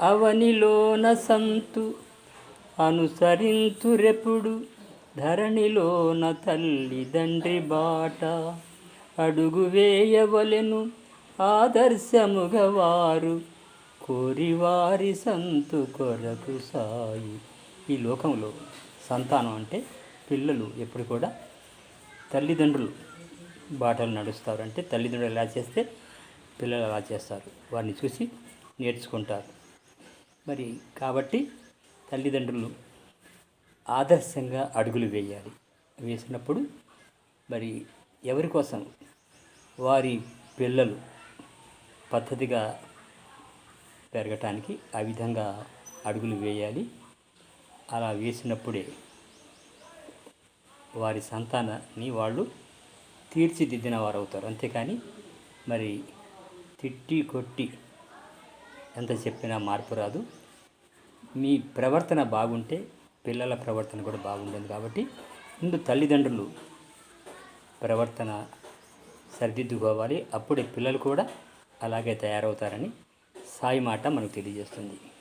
అవనిలోన సంతు అనుసరింతురెప్పుడు ధరణిలోన తల్లిదండ్రి బాట అడుగు వేయవలెను ఆదర్శముగవారు కోరివారి సంతు కొరకు సాయి. ఈ లోకంలో సంతానం అంటే పిల్లలు ఎప్పుడు కూడా తల్లిదండ్రులు బాటలు నడుస్తారు. అంటే తల్లిదండ్రులు ఎలా చేస్తే పిల్లలు అలా చేస్తారు, వారిని చూసి నేర్చుకుంటారు. మరి కాబట్టి తల్లిదండ్రులు ఆదర్శంగా అడుగులు వేయాలి. వేసినప్పుడు మరి ఎవరి కోసం వారి పిల్లలు పద్ధతిగా పెరగటానికి ఆ విధంగా అడుగులు వేయాలి. అలా వేసినప్పుడే వారి సంతానాన్ని వాళ్ళు తీర్చిదిద్దిన వారు అవుతారు. అంతేకాని మరి తిట్టి కొట్టి ఎంత చెప్పినా మార్పు రాదు. మీ ప్రవర్తన బాగుంటే పిల్లల ప్రవర్తన కూడా బాగుంటుంది. కాబట్టి ముందు తల్లిదండ్రులు ప్రవర్తన సరిదిద్దుకోవాలి. అప్పుడే పిల్లలు కూడా అలాగే తయారవుతారని సాయి మాట మనకు తెలియజేస్తుంది.